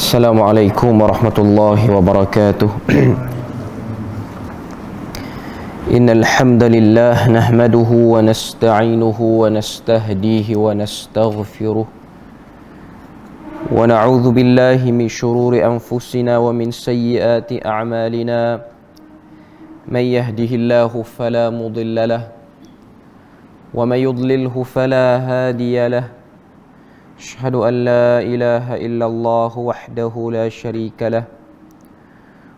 السلام عليكم ورحمة الله وبركاته. إن الحمد لله نحمده ونستعينه ونستهديه ونستغفره ونعوذ بالله من شرور أنفسنا ومن سيئات أعمالنا. من يهده الله فلا مضل له ومن يضلله فلا هادي له. أشهد أن لا إله إلا الله وحده لا شريك له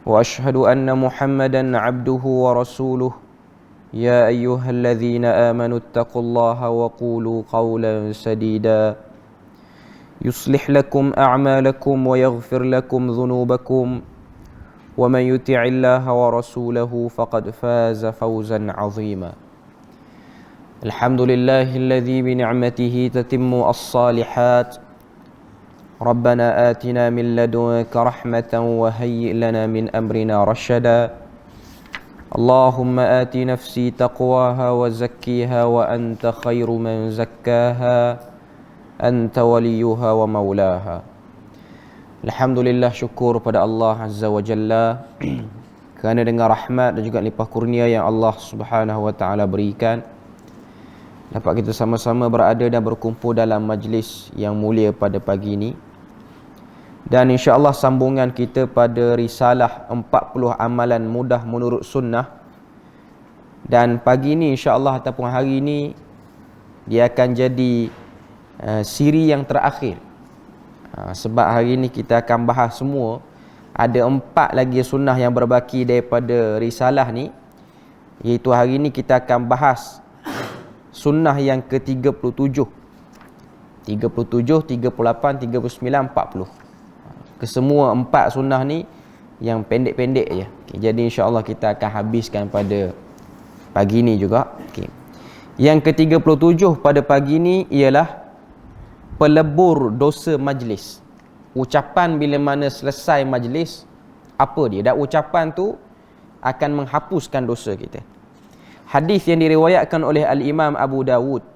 وأشهد أن محمدا عبده ورسوله. يا أيها الذين آمنوا اتقوا الله وقولوا قولا سديدا يصلح لكم أعمالكم ويغفر لكم ذنوبكم ومن يطع الله ورسوله فقد فاز فوزا عظيما. الحمد لله الذي بنعمته تتم الصالحات. ربنا آتنا من لدنك رحمة وهيئ لنا من أمرنا رشدا. اللهم آت نفسي تقواها وزكيها وأنت خير من زكاها أنت وليها ومولاها. Alhamdulillah, syukur pada Allah Azza wa Jalla kerana dengan rahmat dan juga limpah kurnia yang Allah Subhanahu wa Ta'ala berikan, dapat kita sama-sama berada dan berkumpul dalam majlis yang mulia pada pagi ini. Dan insya-Allah sambungan kita pada risalah 40 amalan mudah menurut sunnah. Dan pagi ini insya-Allah ataupun hari ini dia akan jadi siri yang terakhir. Sebab hari ini kita akan bahas semua. Ada 4 lagi sunnah yang berbaki daripada risalah ni, iaitu hari ini kita akan bahas sunnah yang ke-37, 38, 39, 40. Kesemua 4 sunnah ni yang pendek-pendek je. Jadi insya-Allah kita akan habiskan pada pagi ni juga. Yang ke-37 pada pagi ni ialah pelebur dosa majlis. Ucapan bila mana selesai majlis, apa dia? Dan ucapan tu akan menghapuskan dosa kita. Hadis yang diriwayatkan oleh Al-Imam Abu Dawud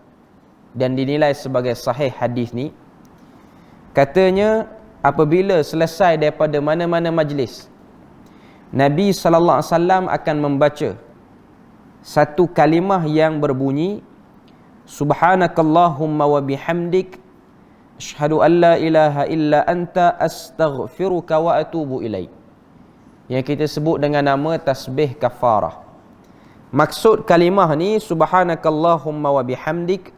dan dinilai sebagai sahih hadis ni, katanya apabila selesai daripada mana-mana majlis, Nabi sallallahu alaihi wasallam akan membaca satu kalimah yang berbunyi Subhanakallahumma wa bihamdik asyhadu an la ilaha illa anta astaghfiruka wa atubu ilaik, yang kita sebut dengan nama tasbih kafarah. Maksud kalimah ni, Subhanakallahumma wa bihamdik,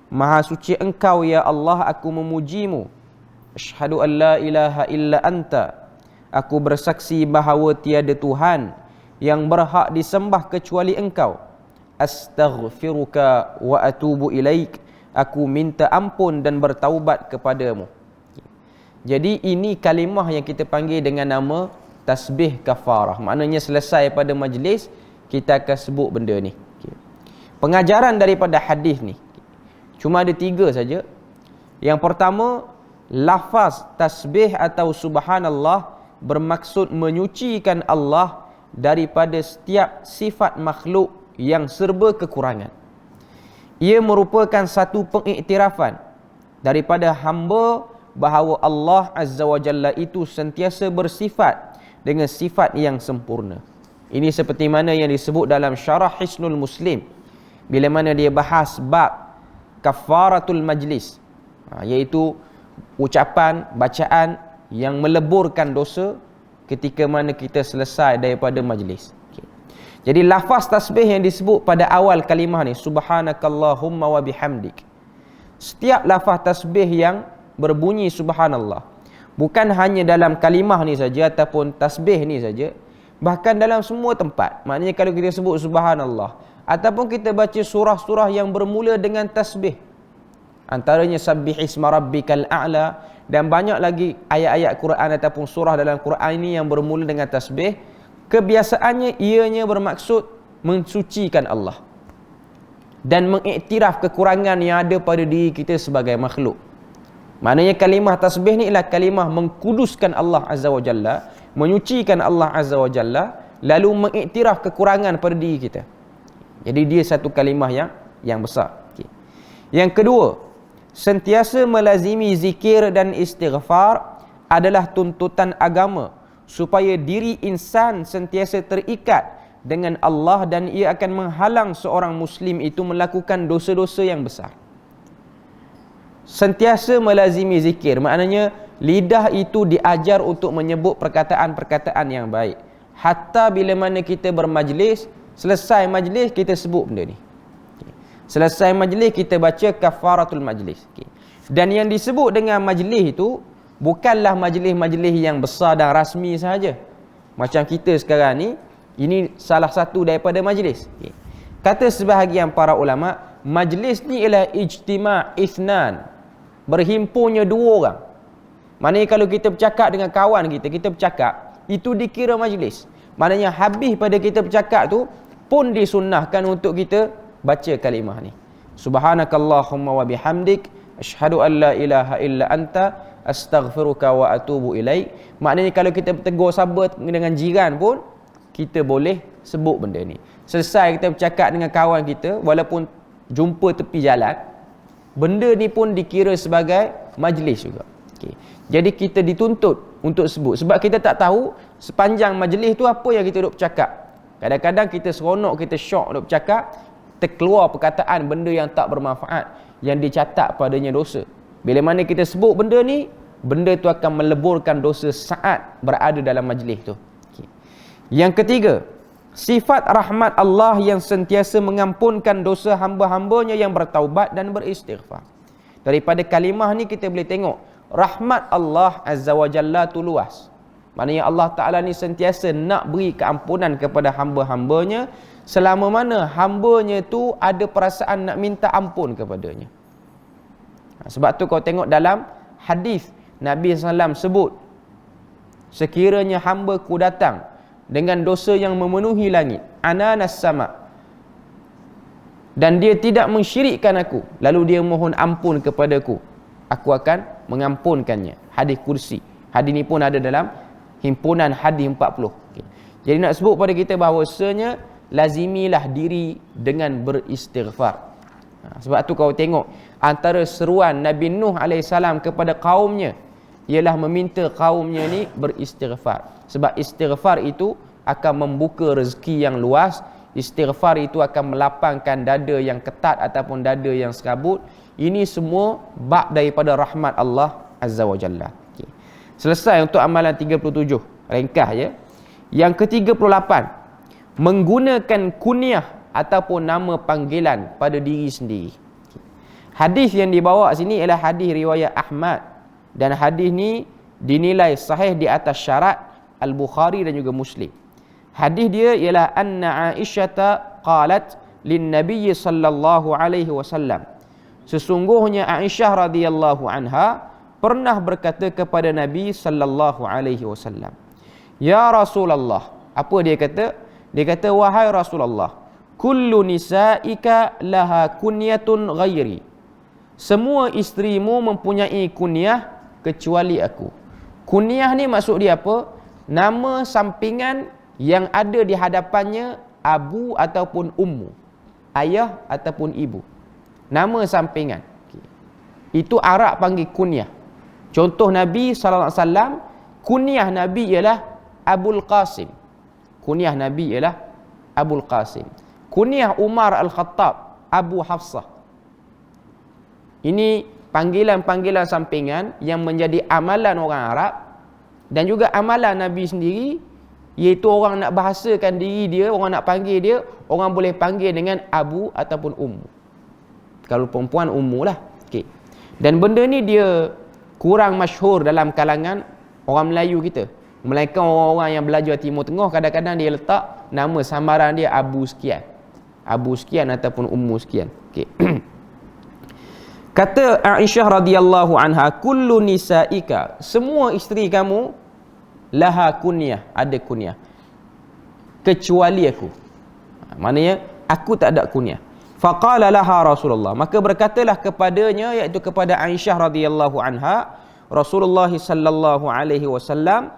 Maha suci engkau ya Allah, aku memujimu. Asyhadu an la ilaha illa anta, aku bersaksi bahawa tiada Tuhan yang berhak disembah kecuali engkau. Astaghfiruka wa atubu ilaik, aku minta ampun dan bertaubat kepadamu. Jadi ini kalimah yang kita panggil dengan nama tasbih kafarah. Maknanya selesai pada majlis, kita akan sebut benda ni. Pengajaran daripada hadis ni cuma ada 3 saja. Yang pertama, lafaz tasbih atau subhanallah bermaksud menyucikan Allah daripada setiap sifat makhluk yang serba kekurangan. Ia merupakan satu pengiktirafan daripada hamba bahawa Allah Azza wa Jalla itu sentiasa bersifat dengan sifat yang sempurna. Ini seperti mana yang disebut dalam Syarah Hisnul Muslim bila mana dia bahas bab kafaratul majlis, iaitu ucapan, bacaan yang meleburkan dosa ketika mana kita selesai daripada majlis. Jadi lafaz tasbih yang disebut pada awal kalimah ni, Subhanakallahumma wa bihamdik, setiap lafaz tasbih yang berbunyi subhanallah, bukan hanya dalam kalimah ni saja ataupun tasbih ni saja, bahkan dalam semua tempat. Maknanya kalau kita sebut subhanallah ataupun kita baca surah-surah yang bermula dengan tasbih, antaranya sabbihisma rabbikal a'la, dan banyak lagi ayat-ayat Quran ataupun surah dalam Quran ini yang bermula dengan tasbih, kebiasaannya ianya bermaksud mensucikan Allah dan mengiktiraf kekurangan yang ada pada diri kita sebagai makhluk. Maknanya kalimah tasbih ni ialah kalimah mengkuduskan Allah Azza wa Jalla, menyucikan Allah Azza wa Jalla, lalu mengiktiraf kekurangan pada diri kita. Jadi dia satu kalimah yang besar. Yang kedua, sentiasa melazimi zikir dan istighfar adalah tuntutan agama supaya diri insan sentiasa terikat dengan Allah dan ia akan menghalang seorang Muslim itu melakukan dosa-dosa yang besar. Sentiasa melazimi zikir, maknanya lidah itu diajar untuk menyebut perkataan-perkataan yang baik. Hatta bila mana kita bermajlis, selesai majlis kita sebut benda ni. Selesai majlis kita baca kafaratul majlis. Dan yang disebut dengan majlis itu bukanlah majlis-majlis yang besar dan rasmi sahaja. Macam kita sekarang ni, ini salah satu daripada majlis. Kata sebahagian para ulama, majlis ni ialah ijtima' ithnan, berhimpunnya dua orang. Maknanya kalau kita bercakap dengan kawan kita, kita bercakap, itu dikira majlis. Maknanya habis pada kita bercakap tu pun disunnahkan untuk kita baca kalimah ni. Subhanakallahumma wa bihamdik, asyhadu an la ilaha illa anta, astaghfiruka wa atubu ilaik. Maknanya kalau kita bertegur saba dengan jiran pun kita boleh sebut benda ni. Selesai kita bercakap dengan kawan kita, walaupun jumpa tepi jalan, benda ni pun dikira sebagai majlis juga. Jadi kita dituntut untuk sebut. Sebab kita tak tahu sepanjang majlis tu apa yang kita duk bercakap. Kadang-kadang kita seronok, kita syok duk bercakap, terkeluar perkataan benda yang tak bermanfaat, yang dicatat padanya dosa. Bila mana kita sebut benda ni, benda tu akan meleburkan dosa saat berada dalam majlis tu. Yang ketiga, sifat rahmat Allah yang sentiasa mengampunkan dosa hamba-hambanya yang bertaubat dan beristighfar. Daripada kalimah ni kita boleh tengok rahmat Allah Azza wa Jalla tu luas. Maknanya Allah Ta'ala ni sentiasa nak beri keampunan kepada hamba-hambanya selama mana hambanya tu ada perasaan nak minta ampun kepadanya. Sebab tu kau tengok dalam hadis Nabi SAW sebut, sekiranya hamba-Ku datang dengan dosa yang memenuhi langit, ananas sama, dan dia tidak mensyirikkan Aku, lalu dia mohon ampun kepadaku, Aku akan mengampunkannya. Hadis kursi. Hadis ni pun ada dalam himpunan hadis 40. Jadi nak sebut pada kita bahawasanya lazimilah diri dengan beristighfar. Sebab tu kau tengok antara seruan Nabi Nuh AS kepada kaumnya ialah meminta kaumnya ni beristighfar. Sebab istighfar itu akan membuka rezeki yang luas. Istighfar itu akan melapangkan dada yang ketat ataupun dada yang serabut. Ini semua bab daripada rahmat Allah Azza wa Jalla. Selesai untuk amalan 37. Ringkas je. Yang ke-38, menggunakan kunyah ataupun nama panggilan pada diri sendiri. Hadis yang dibawa sini ialah hadis riwayat Ahmad, dan hadis ni dinilai sahih di atas syarat Al-Bukhari dan juga Muslim. Hadis dia ialah anna Aisyah qalat lin Nabi sallallahu alaihi wasallam. Sesungguhnya Aisyah radhiyallahu anha pernah berkata kepada Nabi sallallahu alaihi wasallam, "Ya Rasulullah." Apa dia kata? Dia kata, "Wahai Rasulullah, kullu nisaika laha kunyatun ghairi." Semua isterimu mempunyai kunyah kecuali aku. Kunyah ni maksud dia apa? Nama sampingan yang ada di hadapannya abu ataupun ummu, ayah ataupun ibu. Nama sampingan. Itu Arab panggil kunyah. Contoh Nabi SAW, kunyah Nabi ialah Abul Qasim. Kunyah Nabi ialah Abul Qasim. Kunyah Umar Al-Khattab, Abu Hafsah. Ini panggilan-panggilan sampingan yang menjadi amalan orang Arab dan juga amalan Nabi sendiri, iaitu orang nak bahasakan diri dia, orang nak panggil dia, orang boleh panggil dengan Abu ataupun Ummu. Kalau perempuan Ummu lah. Okay. Dan benda ni dia kurang masyhur dalam kalangan orang Melayu kita. Melainkan orang-orang yang belajar Timur Tengah, kadang-kadang dia letak nama samaran dia Abu sekian. Abu sekian ataupun Ummu sekian. Okay. Kata Aisyah radhiyallahu anha, kullu nisaika, semua isteri kamu laha kunyah, ada kunyah, kecuali aku. Maknanya aku tak ada kunyah. Faqala laha Rasulullah, maka berkatalah kepadanya, iaitu kepada Aisyah radhiyallahu anha, Rasulullah sallallahu alaihi wasallam,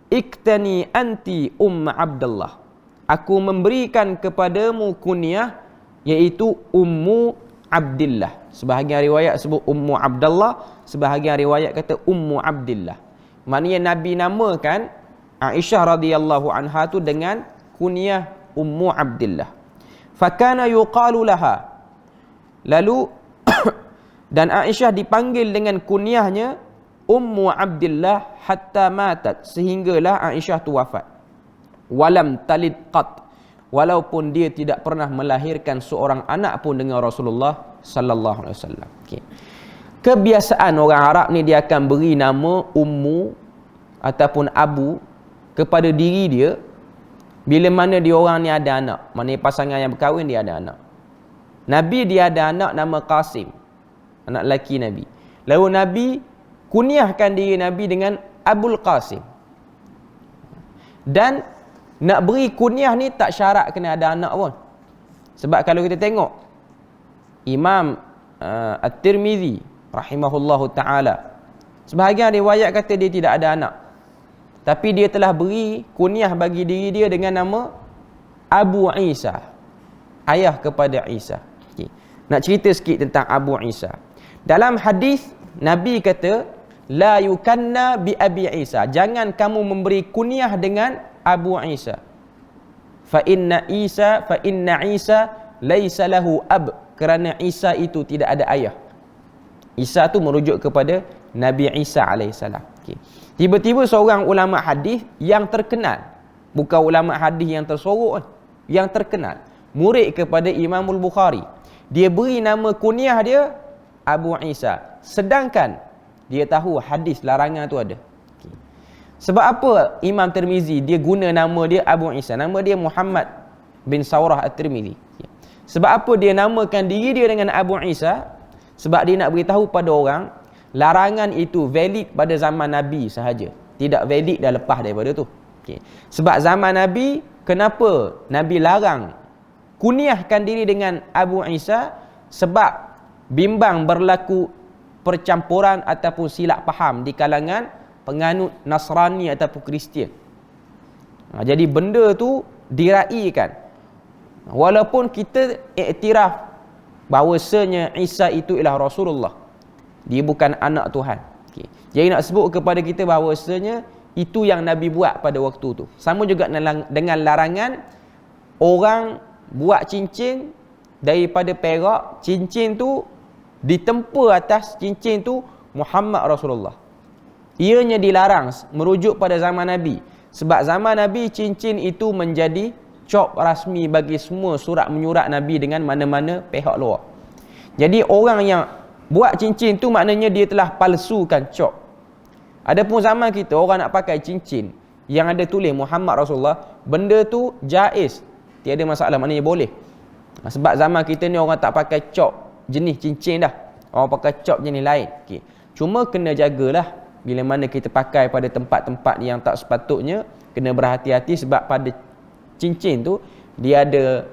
iktani anti Abdullah, aku memberikan kepadamu kunyah, iaitu Ummu Abdillah. Sebahagian riwayat sebut Ummu Abdullah, sebahagian riwayat kata Ummu Abdillah. Maknanya Nabi namakan Aisyah radhiyallahu anha tu dengan kunyah Ummu Abdillah. Fakana yuqalu laha. Lalu dan Aisyah dipanggil dengan kunyahnya Ummu Abdillah hatta matat, sehinggalah Aisyah tu wafat. Walam talid qat, walaupun dia tidak pernah melahirkan seorang anak pun dengan Rasulullah sallallahu alaihi wasallam. Okey. Kebiasaan orang Arab ni dia akan beri nama ummu ataupun abu kepada diri dia bila mana dia orang ni ada anak. Maknanya pasangan yang berkahwin dia ada anak. Nabi dia ada anak nama Qasim, anak lelaki Nabi. Lalu Nabi kunyahkan diri Nabi dengan Abul Qasim. Dan nak beri kunyah ni tak syarat kena ada anak pun. Sebab kalau kita tengok Imam At-Tirmizi rahimahullahu ta'ala, sebahagian riwayat kata dia tidak ada anak, tapi dia telah beri kunyah bagi diri dia dengan nama Abu Isa, ayah kepada Isa. Okay. Nak cerita sikit tentang Abu Isa. Dalam hadis Nabi kata, la yukanna bi Abi Isa, jangan kamu memberi kunyah dengan Abu Isa. Fa inna Isa laisa lahu ab, kerana Isa itu tidak ada ayah. Isa tu merujuk kepada Nabi Isa alaihissalam. Okay. Tiba-tiba seorang ulama hadis yang terkenal, bukan ulama hadis yang tersorok, yang terkenal, murid kepada Imamul Bukhari, dia beri nama kunyah dia Abu Isa, sedangkan dia tahu hadis larangan tu ada. Okay. Sebab apa Imam Tirmizi dia guna nama dia Abu Isa? Nama dia Muhammad bin Saurah At-Tirmizi. Okay. Sebab apa dia namakan diri dia dengan Abu Isa? Sebab dia nak beritahu pada orang, larangan itu valid pada zaman Nabi sahaja, tidak valid dah lepas daripada tu. Okay. Sebab zaman Nabi, kenapa Nabi larang kunyahkan diri dengan Abu Isa? Sebab bimbang berlaku percampuran ataupun silap faham di kalangan penganut Nasrani ataupun Kristian. Jadi benda tu diraikan. Walaupun kita iktiraf bahawasanya Isa itu ialah Rasulullah, dia bukan anak Tuhan. Okay. Jadi nak sebut kepada kita bahawasanya itu yang Nabi buat pada waktu tu. Sama juga dengan larangan orang buat cincin daripada perak, cincin tu ditempa atas cincin tu Muhammad Rasulullah. Ianya dilarang merujuk pada zaman Nabi. Sebab zaman Nabi cincin itu menjadi cop rasmi bagi semua surat menyurat Nabi dengan mana-mana pihak luar. Jadi orang yang buat cincin tu maknanya dia telah palsukan cop. Adapun zaman kita orang nak pakai cincin yang ada tulis Muhammad Rasulullah, benda tu jaiz, tiada masalah, maknanya boleh. Sebab zaman kita ni orang tak pakai cop jenis cincin dah, orang pakai cop jenis lain. Okay. Cuma kena jagalah bila mana kita pakai pada tempat-tempat yang tak sepatutnya, kena berhati-hati sebab pada cincin tu dia ada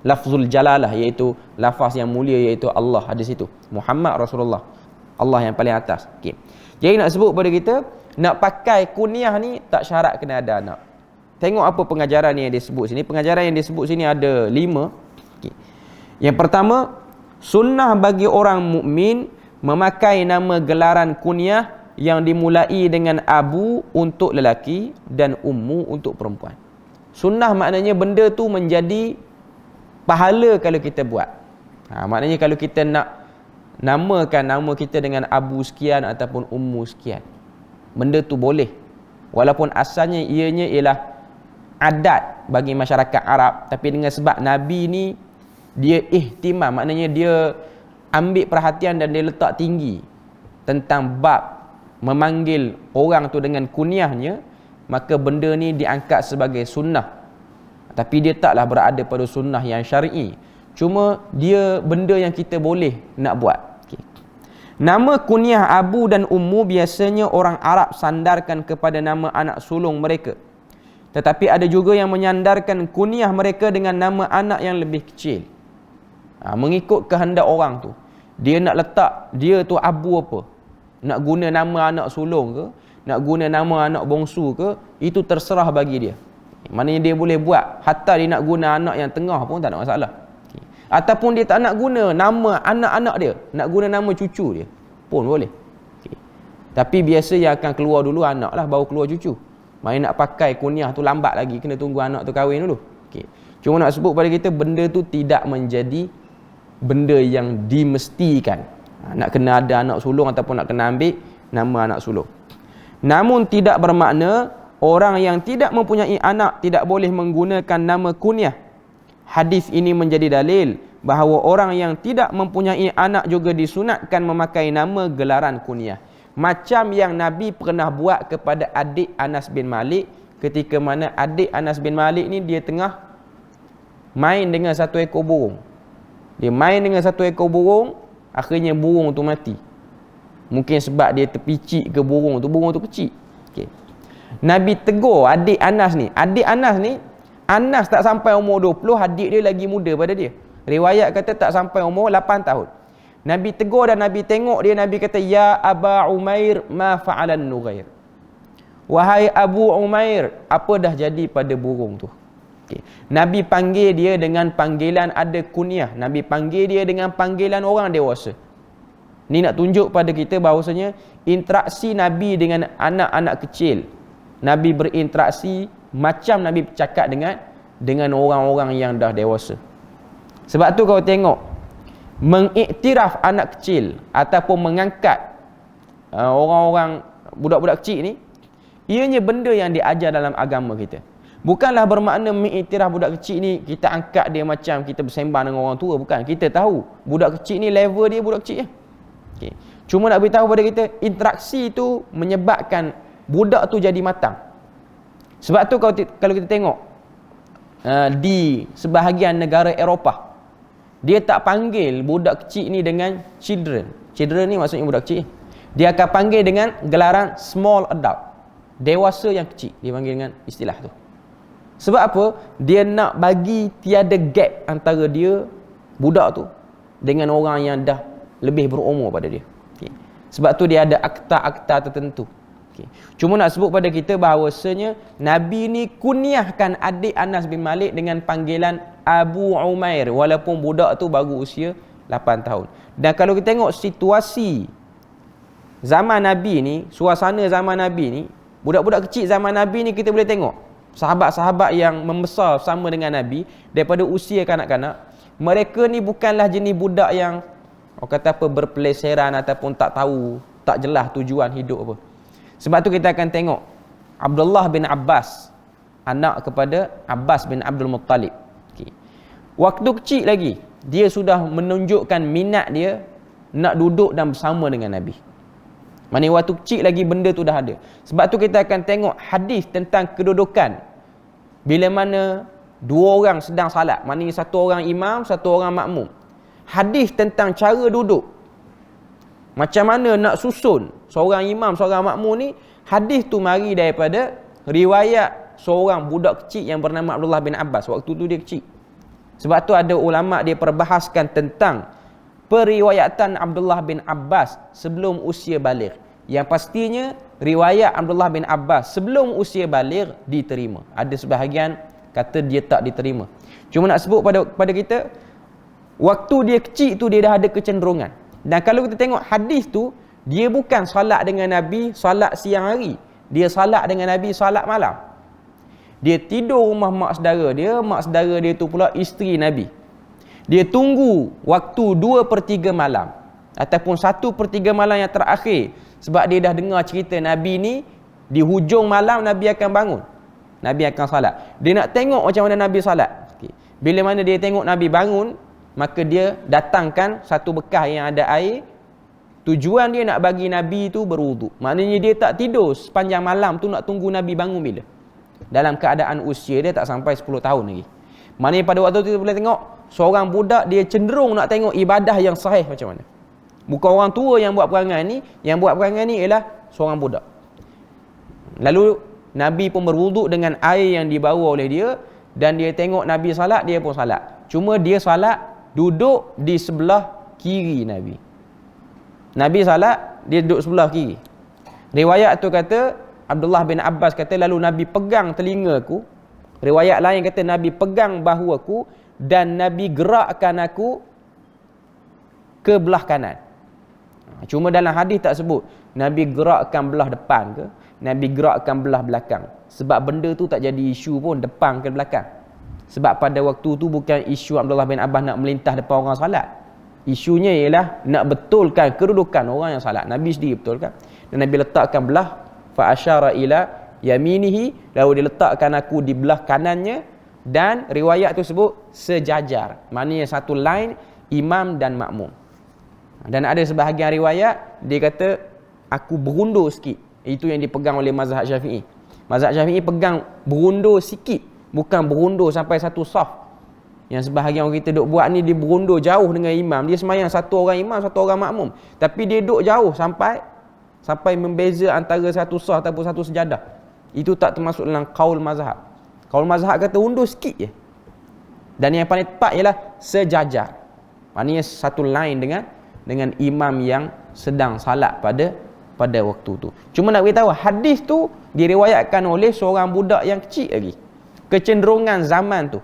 lafzul jalalah, iaitu lafaz yang mulia, iaitu Allah ada situ, Muhammad Rasulullah, Allah yang paling atas. Okay. Jadi nak sebut pada kita, nak pakai kunyah ni tak syarat kena ada anak. Tengok apa pengajaran yang dia sebut sini. Pengajaran yang dia sebut sini ada 5. Okay. Yang pertama, sunnah bagi orang mukmin memakai nama gelaran kunyah yang dimulai dengan abu untuk lelaki dan ummu untuk perempuan. Sunnah maknanya benda tu menjadi pahala kalau kita buat. Maknanya kalau kita nak namakan nama kita dengan abu sekian ataupun ummu sekian, benda tu boleh. Walaupun asalnya ianya ialah adat bagi masyarakat Arab, tapi dengan sebab Nabi ni dia ihtimam, maknanya dia ambil perhatian dan dia letak tinggi tentang bab memanggil orang tu dengan kunyahnya, maka benda ni diangkat sebagai sunnah. Tapi dia taklah berada pada sunnah yang syar'i. Cuma dia benda yang kita boleh nak buat. Okay. Nama kunyah abu dan ummu biasanya orang Arab sandarkan kepada nama anak sulung mereka. Tetapi ada juga yang menyandarkan kunyah mereka dengan nama anak yang lebih kecil. Mengikut kehendak orang tu. Dia nak letak dia tu abu apa? Nak guna nama anak sulung ke, nak guna nama anak bongsu ke, itu terserah bagi dia. Maknanya dia boleh buat, hatta dia nak guna anak yang tengah pun tak ada masalah. Okay. Ataupun dia tak nak guna nama anak-anak dia, nak guna nama cucu dia pun boleh. Okay. Tapi biasa yang akan keluar dulu anak lah, baru keluar cucu. Main nak pakai kunyah tu lambat lagi, kena tunggu anak tu kahwin dulu. Okay. Cuma nak sebut pada kita, benda tu tidak menjadi benda yang dimestikan. Nak kena ada anak sulung ataupun nak kena ambil nama anak sulung. Namun tidak bermakna orang yang tidak mempunyai anak tidak boleh menggunakan nama kunyah. Hadis ini menjadi dalil bahawa orang yang tidak mempunyai anak juga disunatkan memakai nama gelaran kunyah. Macam yang Nabi pernah buat kepada adik Anas bin Malik, ketika mana adik Anas bin Malik ni dia tengah main dengan satu ekor burung. Dia main dengan satu ekor burung, akhirnya burung tu mati. Mungkin sebab dia terpicik ke burung tu kecil. Okay. Nabi tegur adik Anas ni. Adik Anas ni, Anas tak sampai umur 20, adik dia lagi muda pada dia. Riwayat kata tak sampai umur 8 tahun. Nabi tegur dan Nabi tengok dia, Nabi kata, "Ya Aba Umair, ma fa'alan Nughair." Wahai Abu Umair, apa dah jadi pada burung tu? Okay. Nabi panggil dia dengan panggilan ada kunyah. Nabi panggil dia dengan panggilan orang dewasa. Ni nak tunjuk pada kita bahawasanya interaksi Nabi dengan anak-anak kecil, Nabi berinteraksi macam Nabi bercakap dengan orang-orang yang dah dewasa. Sebab tu kau tengok, mengiktiraf anak kecil ataupun mengangkat orang-orang budak-budak kecil ni, ianya benda yang diajar dalam agama kita. Bukanlah bermakna mengiktiraf budak kecil ni kita angkat dia macam kita bersembang dengan orang tua, bukan. Kita tahu budak kecil ni level dia budak kecil je. Okay. Cuma nak beritahu pada kita, interaksi tu menyebabkan budak tu jadi matang. Sebab tu kalau kita tengok di sebahagian negara Eropah, dia tak panggil budak kecil ni dengan children. Children ni maksudnya budak kecil. Dia akan panggil dengan gelaran small adult, dewasa yang kecil. Dia panggil dengan istilah tu. Sebab apa? Dia nak bagi tiada gap antara dia, budak tu, dengan orang yang dah lebih berumur pada dia. Okay. Sebab tu dia ada akta-akta tertentu. Okay. Cuma nak sebut pada kita bahawasanya Nabi ni kunyahkan adik Anas bin Malik dengan panggilan Abu Umair, walaupun budak tu baru usia 8 tahun. Dan kalau kita tengok situasi zaman Nabi ni, suasana zaman Nabi ni, budak-budak kecil zaman Nabi ni, kita boleh tengok sahabat-sahabat yang membesar sama dengan Nabi daripada usia kanak-kanak, mereka ni bukanlah jenis budak yang orang kata apa, berpeleseran ataupun tak tahu, tak jelas tujuan hidup apa. Sebab tu kita akan tengok Abdullah bin Abbas, anak kepada Abbas bin Abdul Muttalib. Okay. Waktu kecil lagi, dia sudah menunjukkan minat dia nak duduk dan bersama dengan Nabi. Maksudnya waktu kecil lagi benda tu dah ada. Sebab tu kita akan tengok hadis tentang kedudukan bila mana dua orang sedang salat. Maksudnya satu orang imam, satu orang makmum. Hadis tentang cara duduk, macam mana nak susun seorang imam, seorang makmum ni, hadis tu mari daripada riwayat seorang budak kecil yang bernama Abdullah bin Abbas. Waktu tu dia kecil. Sebab tu ada ulama' dia perbahaskan tentang periwayatan Abdullah bin Abbas sebelum usia baligh. Yang pastinya riwayat Abdullah bin Abbas sebelum usia baligh diterima. Ada sebahagian kata dia tak diterima. Cuma nak sebut pada kita, waktu dia kecil tu dia dah ada kecenderungan. Dan kalau kita tengok hadis tu, dia bukan salat dengan Nabi salat siang hari. Dia salat dengan Nabi salat malam. Dia tidur rumah mak saudara dia tu pula isteri Nabi. Dia tunggu waktu 2/3 malam ataupun 1/3 malam yang terakhir, sebab dia dah dengar cerita Nabi ni di hujung malam Nabi akan bangun, Nabi akan salat. Dia nak tengok macam mana Nabi salat. Okay. Bila mana dia tengok Nabi bangun, maka dia datangkan satu bekas yang ada air. Tujuan dia nak bagi Nabi tu berwuduk. Maknanya dia tak tidur sepanjang malam tu nak tunggu Nabi bangun bila. Dalam keadaan usia dia tak sampai 10 tahun lagi. Maknanya pada waktu tu kita boleh tengok seorang budak dia cenderung nak tengok ibadah yang sahih macam mana. Bukan orang tua yang buat perangai ni, yang buat perangai ni ialah seorang budak. Lalu Nabi pun berwuduk dengan air yang dibawa oleh dia, dan dia tengok Nabi salat, dia pun salat. Cuma dia salat duduk di sebelah kiri Nabi. Nabi salat, dia duduk sebelah kiri. Riwayat tu kata, Abdullah bin Abbas kata, lalu Nabi pegang telingaku. Riwayat lain kata Nabi pegang bahu aku dan Nabi gerakkan aku ke belah kanan. Cuma dalam hadis tak sebut Nabi gerakkan belah depan ke, Nabi gerakkan belah belakang. Sebab benda tu tak jadi isu pun depan ke belakang. Sebab pada waktu tu bukan isu Abdullah bin Abbas nak melintah depan orang salat. Isunya ialah nak betulkan kedudukan orang yang salat. Nabi sendiri betulkan. Dan Nabi letakkan belah fa asyara ila yaminihi, lalu dia letakkan aku di belah kanannya, dan riwayat tu sebut sejajar. Maknanya satu line imam dan makmum. Dan ada sebahagian riwayat dia kata aku berundur sikit. Itu yang dipegang oleh mazhab Syafi'i. Mazhab Syafi'i pegang berundur sikit, bukan berundur sampai satu saf. Yang sebahagian orang kita duk buat ni, dia berundur jauh dengan imam. Dia sembahyang satu orang imam, satu orang makmum. Tapi dia duk jauh sampai membeza antara satu saf ataupun satu sejadah. Itu tak termasuk dalam qaul mazhab. Qaul mazhab kata undur sikit je. Dan yang paling tepat ialah sejajar. Maknanya satu line dengan imam yang sedang salat pada waktu tu. Cuma nak beritahu, hadis tu diriwayatkan oleh seorang budak yang kecil lagi. Kecenderungan zaman tu.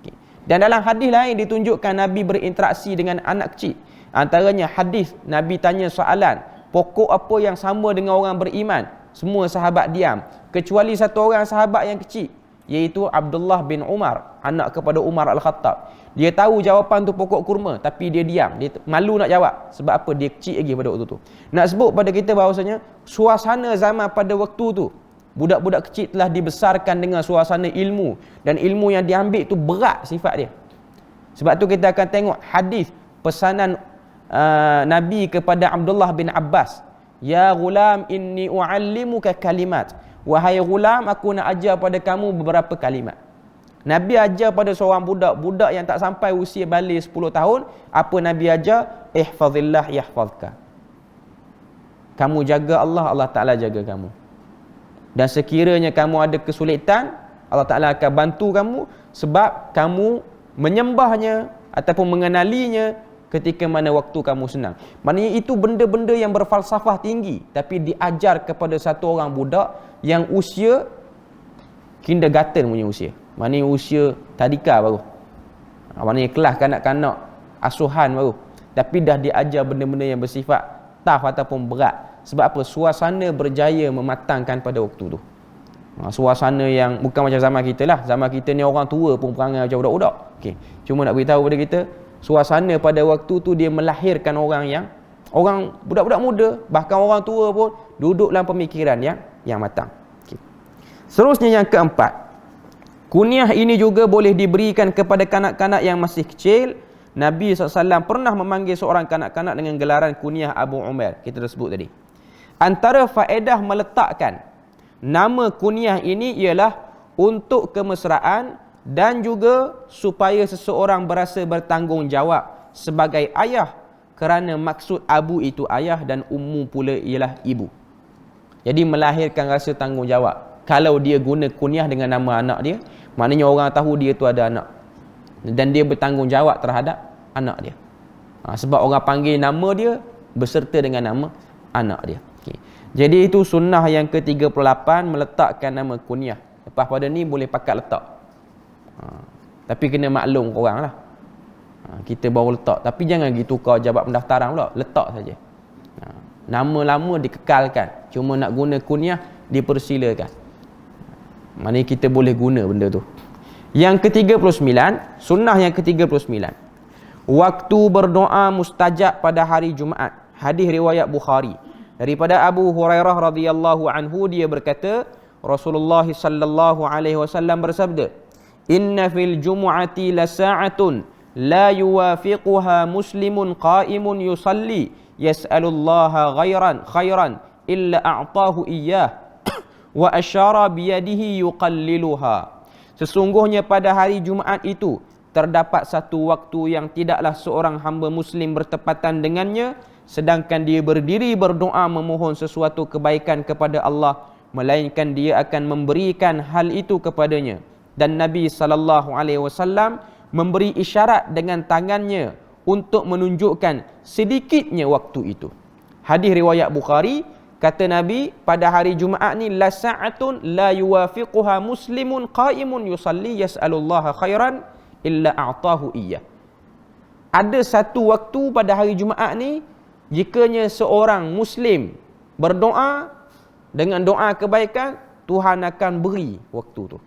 Okay. Dan dalam hadis lain ditunjukkan Nabi berinteraksi dengan anak kecil. Antaranya hadis Nabi tanya soalan, pokok apa yang sama dengan orang beriman? Semua sahabat diam, kecuali satu orang sahabat yang kecil, iaitu Abdullah bin Umar, anak kepada Umar Al-Khattab. Dia tahu jawapan tu pokok kurma, tapi dia diam. Dia malu nak jawab. Sebab apa? Dia kecil lagi pada waktu tu. Nak sebut pada kita bahawasanya suasana zaman pada waktu tu, budak-budak kecil telah dibesarkan dengan suasana ilmu. Dan ilmu yang diambil tu berat sifat dia. Sebab tu kita akan tengok hadis pesanan Nabi kepada Abdullah bin Abbas. Ya ghulam inni u'allimuka kalimat. Wahai ghulam, aku nak ajar pada kamu beberapa kalimat. Nabi ajar pada seorang budak yang tak sampai usia balik 10 tahun. Apa Nabi ajar? Ihfazillah yahfazka. Kamu jaga Allah, Allah Ta'ala jaga kamu. Dan sekiranya kamu ada kesulitan, Allah Ta'ala akan bantu kamu, sebab kamu menyembahnya ataupun mengenalinya ketika mana waktu kamu senang. Maknanya itu benda-benda yang berfalsafah tinggi, tapi diajar kepada satu orang budak yang usia kindergarten punya usia. Maknanya usia tadika baru. Maknanya kelas kanak-kanak asuhan baru. Tapi dah diajar benda-benda yang bersifat tough ataupun berat. Sebab apa? Suasana berjaya mematangkan pada waktu tu. Suasana yang bukan macam zaman kita lah. Zaman kita ni orang tua pun perangai macam budak-budak. Okay. Cuma nak beritahu kepada kita, suasana pada waktu tu dia melahirkan orang budak-budak muda, bahkan orang tua pun duduk dalam pemikiran yang matang. Okay. Seterusnya yang keempat, kunyah ini juga boleh diberikan kepada kanak-kanak yang masih kecil. Nabi SAW pernah memanggil seorang kanak-kanak dengan gelaran kunyah Abu Umair. Kita dah sebut tadi. Antara faedah meletakkan nama kunyah ini ialah untuk kemesraan dan juga supaya seseorang berasa bertanggungjawab sebagai ayah, kerana maksud Abu itu ayah dan Ummu pula ialah ibu. Jadi melahirkan rasa tanggungjawab. Kalau dia guna kunyah dengan nama anak dia, maknanya orang tahu dia tu ada anak. Dan dia bertanggungjawab terhadap anak dia. Sebab orang panggil nama dia beserta dengan nama anak dia. Okay. Jadi itu sunnah yang ke-38, meletakkan nama kunyah. Lepas pada ni boleh pakat letak. Tapi kena maklum korang lah. Kita baru letak. Tapi jangan pergi tukar jabat pendaftaran pula. Letak saja. Nama lama dikekalkan. Cuma nak guna kunyah dipersilakan. Maknanya kita boleh guna benda tu. Yang ke-39, sunnah yang ke-39, waktu berdoa mustajab pada hari Jumaat. Hadis riwayat Bukhari. Daripada Abu Hurairah radhiyallahu anhu, dia berkata, Rasulullah sallallahu alaihi wasallam bersabda, "Inna fil jumu'ati la sa'atun la yuwafiquha muslimun qa'imun yusalli yas'alullaha khairan illa a'tahu iyyah wa asyara biyadihi yuqalliluha." Sesungguhnya pada hari Jumaat itu terdapat satu waktu yang tidaklah seorang hamba muslim bertepatan dengannya, sedangkan dia berdiri berdoa memohon sesuatu kebaikan kepada Allah, melainkan dia akan memberikan hal itu kepadanya. Dan Nabi SAW memberi isyarat dengan tangannya untuk menunjukkan sedikitnya waktu itu. Hadis riwayat Bukhari, kata Nabi, pada hari Jumaat ni la sa'atun la yuwafiquha muslimun qa'imun yusalli yas'alullaha khairan illa a'tahu iyyah. Ada satu waktu pada hari Jumaat ni jikanya seorang Muslim berdoa dengan doa kebaikan, Tuhan akan beri waktu tu.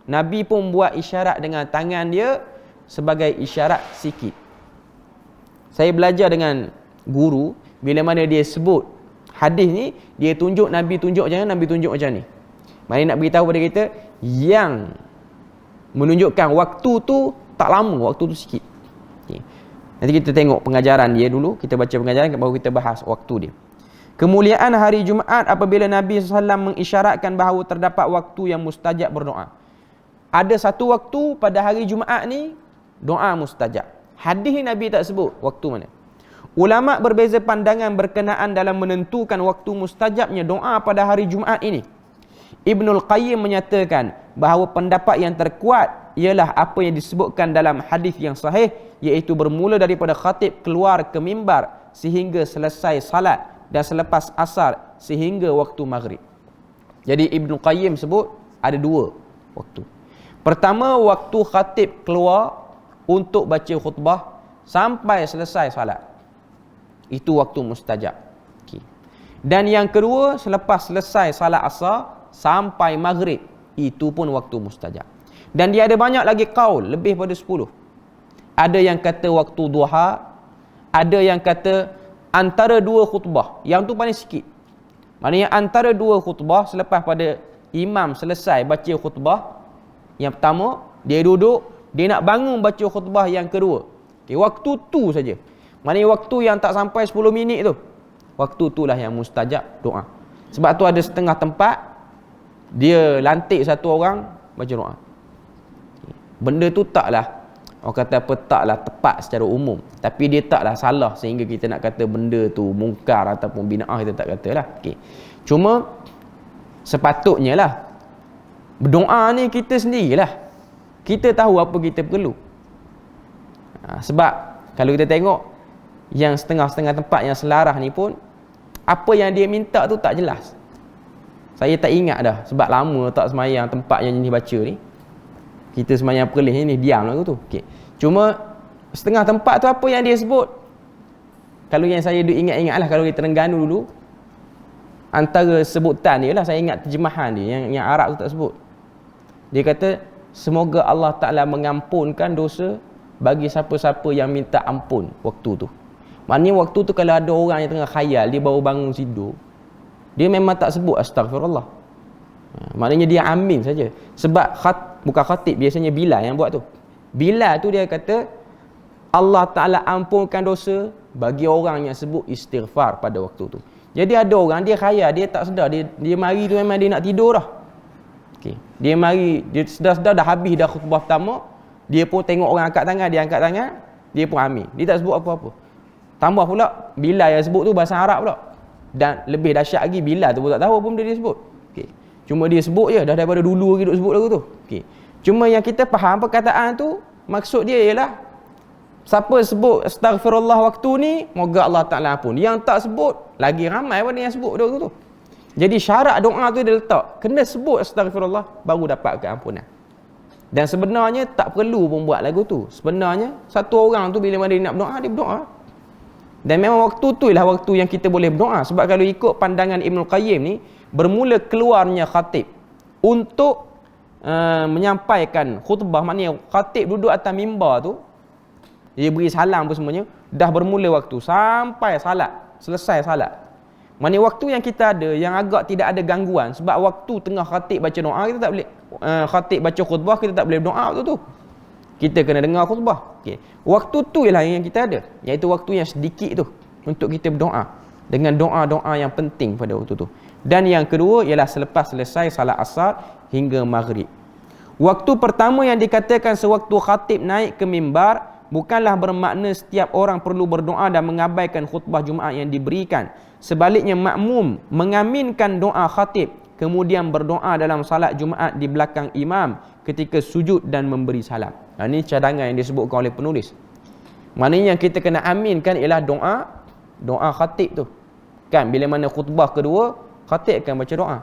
Nabi pun buat isyarat dengan tangan dia sebagai isyarat sikit. Saya belajar dengan guru, bila mana dia sebut hadis ni, dia tunjuk, Nabi tunjuk macam mana, Nabi tunjuk macam ni. Maknanya nak beritahu kepada kita yang menunjukkan waktu tu tak lama, waktu tu sikit. Okay. Nanti kita tengok pengajaran dia dulu, kita baca pengajaran baru kita bahas waktu dia. Kemuliaan hari Jumaat apabila Nabi SAW mengisyaratkan bahawa terdapat waktu yang mustajab berdoa. Ada satu waktu pada hari Jumaat ni doa mustajab. Hadis Nabi tak sebut waktu mana. Ulama berbeza pandangan berkenaan dalam menentukan waktu mustajabnya doa pada hari Jumaat ini. Ibnul Qayyim menyatakan bahawa pendapat yang terkuat ialah apa yang disebutkan dalam hadis yang sahih, iaitu bermula daripada khatib keluar ke mimbar sehingga selesai salat, dan selepas asar sehingga waktu maghrib. Jadi Ibn Qayyim sebut ada dua waktu. Pertama, waktu khatib keluar untuk baca khutbah sampai selesai salat. Itu waktu mustajab. Okay. Dan yang kedua, selepas selesai salat asar sampai maghrib. Itu pun waktu mustajab. Dan dia ada banyak lagi qaul, lebih pada 10. Ada yang kata waktu duha, ada yang kata antara dua khutbah, yang tu paling sikit. Maknanya antara dua khutbah, selepas pada imam selesai baca khutbah yang pertama, dia duduk, dia nak bangun baca khutbah yang kedua. Okay, waktu tu saja. Maknanya waktu yang tak sampai 10 minit tu, waktu itulah yang mustajab doa. Sebab tu ada setengah tempat dia lantik satu orang baca doa. Benda tu taklah, orang kata apa, taklah tepat secara umum, tapi dia taklah salah sehingga kita nak kata benda tu mungkar ataupun bid'ah, kita tak katalah. Okey. Cuma sepatutnya lah berdoa ni kita sendirilah, kita tahu apa kita perlu. Sebab kalau kita tengok yang setengah-setengah tempat yang selarah ni pun, apa yang dia minta tu tak jelas. Saya tak ingat dah, sebab lama tak semayang tempat yang ni baca ni. Kita semayang perlis ni diam lagu tu. Okay. Cuma setengah tempat tu apa yang dia sebut, kalau yang saya ingat-ingat lah, kalau di Terengganu dulu, antara sebutan dia lah, saya ingat terjemahan dia yang Arab tu tak sebut. Dia kata semoga Allah Ta'ala mengampunkan dosa bagi siapa-siapa yang minta ampun waktu tu. Maknanya waktu tu kalau ada orang yang tengah khayal, dia baru bangun tidur, dia memang tak sebut astagfirullah. Maknanya dia amin saja. Sebab bukan khatib, biasanya Bilal yang buat tu. Bilal tu dia kata Allah Ta'ala ampunkan dosa bagi orang yang sebut istighfar pada waktu tu. Jadi ada orang dia khayal, dia tak sedar, dia mari tu memang dia nak tidur dah. Okay. Dia mari, dia sedar-sedar dah habis dah khutbah pertama, dia pun tengok orang angkat tangan, dia angkat tangan, dia pun amin. Dia tak sebut apa-apa. Tambah pula Bilal yang sebut tu bahasa Arab pula. Dan lebih dahsyat lagi, Bilal tu pun tak tahu apa benda dia sebut. Okay. Cuma dia sebut je, dah daripada dulu lagi duk sebut lagu tu. Okay. Cuma yang kita faham perkataan tu, maksud dia ialah siapa sebut astaghfirullah waktu ni, moga Allah Ta'ala ampun. Yang tak sebut, lagi ramai pada yang sebut lagu tu. Jadi syarat doa tu dia letak, kena sebut astaghfirullah baru dapat keampunan. Dan sebenarnya tak perlu pun buat lagu tu. Sebenarnya satu orang tu bila mana dia nak berdoa, dia berdoa. Dan memang waktu tu ialah waktu yang kita boleh berdoa. Sebab kalau ikut pandangan Ibnul Qayyim ni, bermula keluarnya khatib untuk menyampaikan khutbah, maknanya khatib duduk atas mimbar tu, dia beri salam apa semuanya, dah bermula waktu sampai salat, selesai salat. Maknanya waktu yang kita ada yang agak tidak ada gangguan, sebab waktu tengah khatib baca doa kita tak boleh, khatib baca khutbah kita tak boleh berdoa waktu tu. Kita kena dengar khutbah. Okay. Waktu tu ialah yang kita ada, iaitu waktu yang sedikit tu untuk kita berdoa dengan doa-doa yang penting pada waktu tu. Dan yang kedua ialah selepas selesai salat asar hingga maghrib. Waktu pertama yang dikatakan sewaktu khatib naik ke mimbar bukanlah bermakna setiap orang perlu berdoa dan mengabaikan khutbah Jumaat yang diberikan. Sebaliknya makmum mengaminkan doa khatib, kemudian berdoa dalam salat Jumaat di belakang imam ketika sujud dan memberi salam. Ini cadangan yang disebutkan oleh penulis. Maknanya yang kita kena aminkan ialah doa khatib tu. Kan bila mana khutbah kedua, khatib akan baca doa.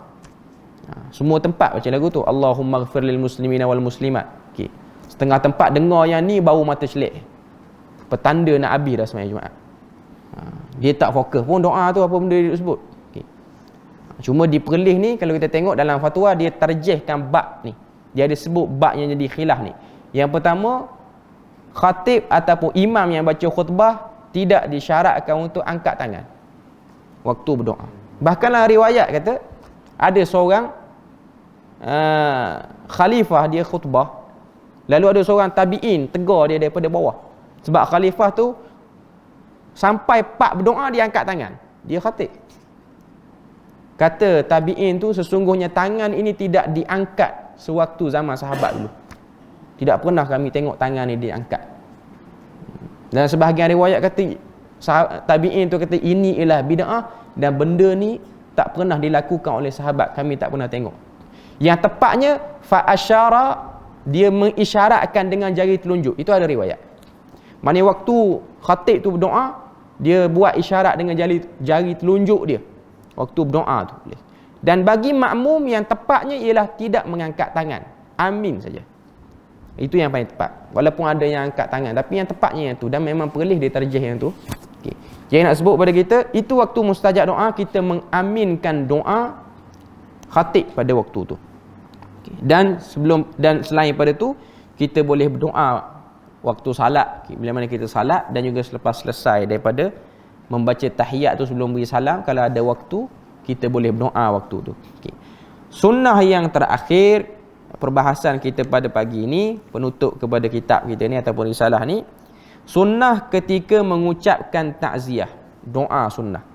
Semua tempat baca lagu tu, Allahumma ghfir lil muslimina wal muslimat. Okay. Setengah tempat dengar yang ni baru mata celik, petanda nak habis dah sembahyang Jumaat. Dia tak fokus pun doa tu apa benda dia sebut. Okay. Cuma di perlis ni kalau kita tengok dalam fatwa dia tarjihkan bab ni. Dia ada sebut bab yang jadi khilaf ni. Yang pertama, khatib ataupun imam yang baca khutbah tidak disyaratkan untuk angkat tangan waktu berdoa. Bahkanlah riwayat kata ada seorang khalifah dia khutbah, lalu ada seorang tabi'in tegur dia daripada bawah. Sebab khalifah tu sampai pak berdoa dia angkat tangan, dia khatib. Kata tabi'in tu, sesungguhnya tangan ini tidak diangkat sewaktu zaman sahabat dulu. Tidak pernah kami tengok tangan ni diangkat. Dan sebahagian riwayat kata tabi'in tu kata ini ialah bid'ah dan benda ni tak pernah dilakukan oleh sahabat, kami tak pernah tengok. Yang tepatnya fa asyara, dia mengisyaratkan dengan jari telunjuk. Itu ada riwayat. Maknanya waktu khatib tu berdoa, dia buat isyarat dengan jari telunjuk dia waktu berdoa tu. Dan bagi makmum yang tepatnya ialah tidak mengangkat tangan, amin saja. Itu yang paling tepat. Walaupun ada yang angkat tangan, tapi yang tepatnya yang tu. Dan memang perlis dia tarjih yang tu. Okay. Jadi nak sebut pada kita, itu waktu mustajab doa, kita mengaminkan doa khatib pada waktu tu. Okay. Dan selain pada tu, kita boleh berdoa waktu salat, okay, bila mana kita salat, dan juga selepas selesai daripada membaca tahiyat tu sebelum beri salam, kalau ada waktu, kita boleh berdoa waktu tu. Okay. Sunnah yang terakhir perbahasan kita pada pagi ini, penutup kepada kitab kita ni ataupun risalah ni, sunnah ketika mengucapkan takziah, doa sunnah.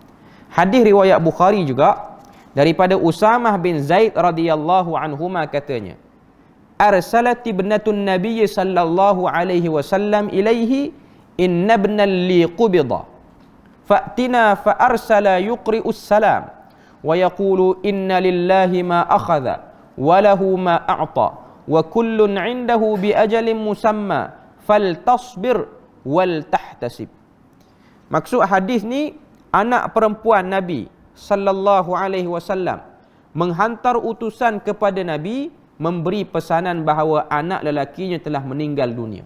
Hadis riwayat Bukhari juga daripada Usamah bin Zaid radhiyallahu anhuma katanya, arsalat ibnatun nabiy sallallahu alaihi wasallam ilaihi inna ibnan li qubida fa'tina fa arsala yuqri'us salam wa yaqulu inna lillahi ma akhadha walahu ma a'ta wa kullun 'indahu bi ajalin musamma faltasbir wal tahtasib. Maksud hadis ni, anak perempuan Nabi sallallahu alaihi wasallam menghantar utusan kepada Nabi memberi pesanan bahawa anak lelakinya telah meninggal dunia.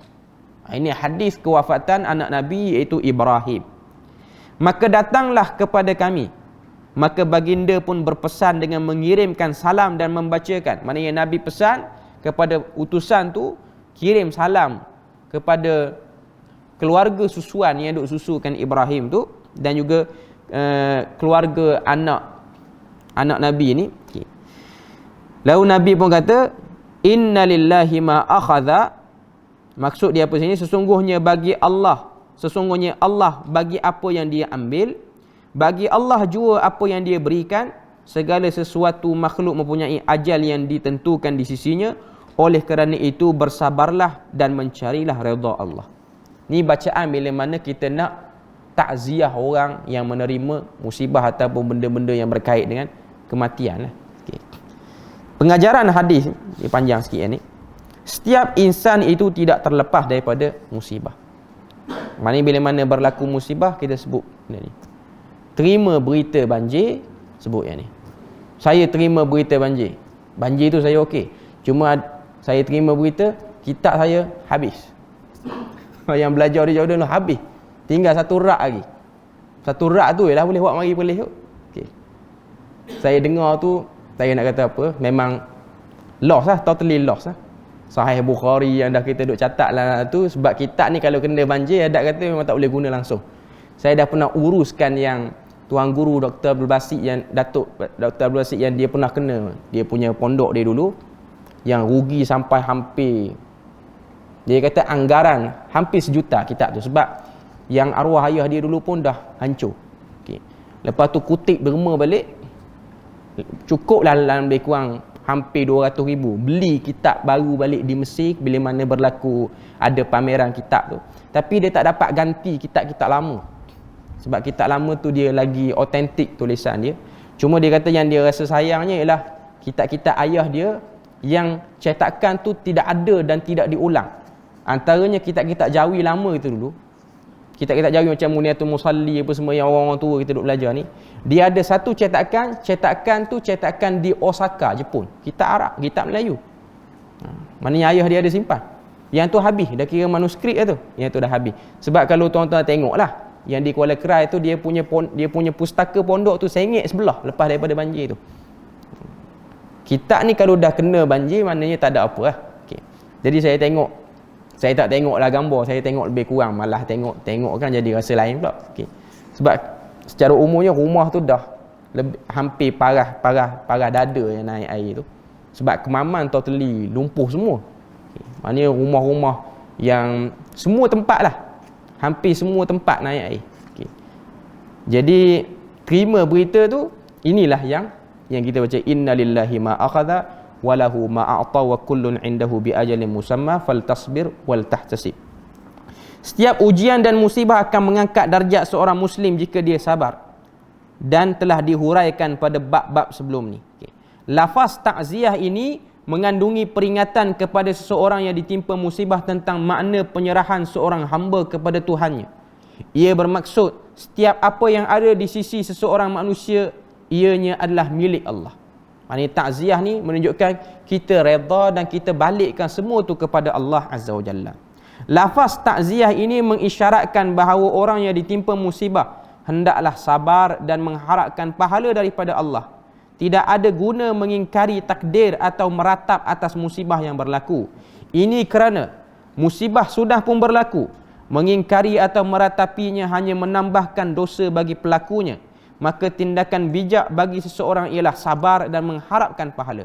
Ini hadis kewafatan anak Nabi iaitu Ibrahim. Maka datanglah kepada kami. Maka baginda pun berpesan dengan mengirimkan salam dan membacakan. Maknanya Nabi pesan kepada utusan tu, kirim salam kepada keluarga susuan yang duk susukan Ibrahim tu, dan juga keluarga anak Nabi ni. Okay. Lalu Nabi pun kata, inna lillahi ma akhadha. Maksud dia apa sini? Sesungguhnya Allah bagi apa yang dia ambil, bagi Allah jua apa yang dia berikan. Segala sesuatu makhluk mempunyai ajal yang ditentukan di sisinya. Oleh kerana itu bersabarlah dan mencarilah redha Allah. Ni bacaan bila mana kita nak takziah orang yang menerima musibah ataupun benda-benda yang berkait dengan kematian lah. Okay. Pengajaran hadis ni panjang sikit ni. Setiap insan itu tidak terlepas daripada musibah. Maknanya bila mana berlaku musibah, kita sebut benda ni. Terima berita banjir, sebut yang ni. Saya terima berita banjir. Banjir tu saya okey. Cuma saya terima berita kitab saya habis. Yang belajar di Jordan habis. Tinggal satu rak lagi. Satu rak tu ialah boleh buat mari perlis tu. Okey. Saya dengar tu, saya nak kata apa, memang loss lah, totally loss lah. Sahih Bukhari yang dah kita duk catat lah tu, sebab kitab ni kalau kena banjir, adat kata memang tak boleh guna langsung. Saya dah pernah uruskan yang Tuan Guru Dr. Abdul Basit yang Datuk Dr. Abdul Basit yang dia pernah kena. Dia punya pondok dia dulu yang rugi sampai hampir, dia kata anggaran hampir 1 juta kitab tu, sebab yang arwah ayah dia dulu pun dah hancur. Okay. Lepas tu kutip derma balik, cukuplah dalam lebih kurang hampir 200,000 beli kitab baru balik di Mesir bila mana berlaku ada pameran kitab tu. Tapi dia tak dapat ganti kitab-kitab lama. Sebab kitab lama tu dia lagi autentik tulisan dia. Cuma dia kata yang dia rasa sayangnya ialah kitab-kitab ayah dia yang cetakan tu tidak ada dan tidak diulang. Antaranya kitab-kitab Jawi lama itu dulu. Kitab-kitab Jawi macam Muniatul Musalli apa semua yang orang-orang tua kita duk belajar ni. Dia ada satu cetakan tu cetakan di Osaka, Jepun. Kitab Arab, kitab Melayu. Maknanya ayah dia ada simpan. Yang tu habis, dah kira manuskrip dah tu. Yang tu dah habis. Sebab kalau tuan-tuan tengoklah, yang di Kuala Kerai tu dia punya pustaka pondok tu sengit sebelah lepas daripada banjir tu. Kita ni kalau dah kena banjir maknanya tak ada apa lah. Okay. Jadi saya tak tengoklah gambar, saya tengok lebih kurang, malah tengok kan jadi rasa lain pula. Okay. Sebab secara umumnya rumah tu dah hampir parah dada yang naik air tu. Sebab kemaman totally lumpuh semua. Okay. Maknanya rumah-rumah yang semua tempat lah, hampir semua tempat naik air. Okay. Jadi terima berita tu, inilah yang kita baca, innalillahi ma akhadha walahu ma a'ta wa kullun indahu bi ajalin musamma faltasbir wal tahtasib. Setiap ujian dan musibah akan mengangkat darjat seorang muslim jika dia sabar, dan telah dihuraikan pada bab-bab sebelum ni. Okay. Lafaz takziah ini mengandungi peringatan kepada seseorang yang ditimpa musibah tentang makna penyerahan seorang hamba kepada Tuhannya. Ia bermaksud setiap apa yang ada di sisi seseorang manusia, ianya adalah milik Allah. Maknanya takziah ni menunjukkan kita redha dan kita balikkan semua tu kepada Allah Azza wa Jalla. Lafaz takziah ini mengisyaratkan bahawa orang yang ditimpa musibah hendaklah sabar dan mengharapkan pahala daripada Allah. Tidak ada guna mengingkari takdir atau meratap atas musibah yang berlaku. Ini kerana musibah sudah pun berlaku. Mengingkari atau meratapinya hanya menambahkan dosa bagi pelakunya. Maka tindakan bijak bagi seseorang ialah sabar dan mengharapkan pahala.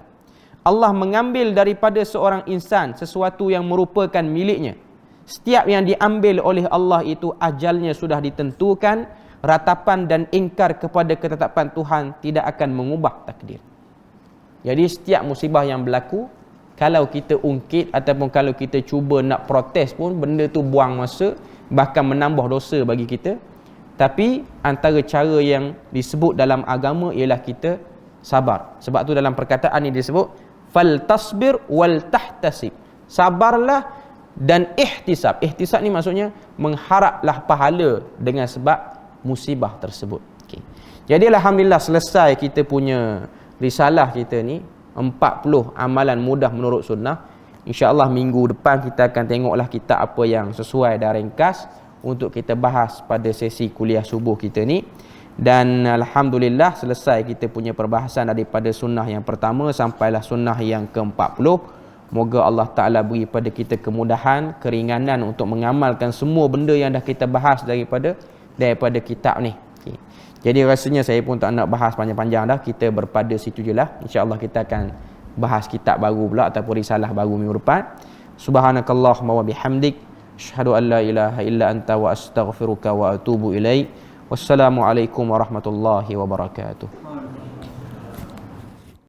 Allah mengambil daripada seorang insan sesuatu yang merupakan miliknya. Setiap yang diambil oleh Allah itu ajalnya sudah ditentukan. Ratapan dan ingkar kepada ketetapan Tuhan tidak akan mengubah takdir. Jadi setiap musibah yang berlaku, kalau kita ungkit ataupun kalau kita cuba nak protes pun, benda tu buang masa, bahkan menambah dosa bagi kita. Tapi antara cara yang disebut dalam agama ialah kita sabar. Sebab tu dalam perkataan ini disebut fal tasbir wal tahtasib. Sabarlah dan ihtisab. Ihtisab ni maksudnya mengharaplah pahala dengan sebab musibah tersebut. Okay. Jadi alhamdulillah selesai kita punya risalah kita ni, 40 amalan mudah menurut sunnah. InsyaAllah minggu depan kita akan tengoklah kitab apa yang sesuai dan ringkas untuk kita bahas pada sesi kuliah subuh kita ni. Dan alhamdulillah selesai kita punya perbahasan daripada sunnah yang pertama sampailah sunnah yang ke-40. Moga Allah Ta'ala beri pada kita kemudahan, keringanan untuk mengamalkan semua benda yang dah kita bahas daripada kitab ni. Okay. Jadi rasanya saya pun tak nak bahas panjang-panjang dah. Kita berpada situ je lah. InsyaAllah kita akan bahas kitab baru pula ataupun risalah baru minggu depan. Subhanakallahumma wa bihamdik, asyhadu an la ilaha illa anta wa astaghfiruka wa atubu ilaik. Wassalamualaikum warahmatullahi wabarakatuh.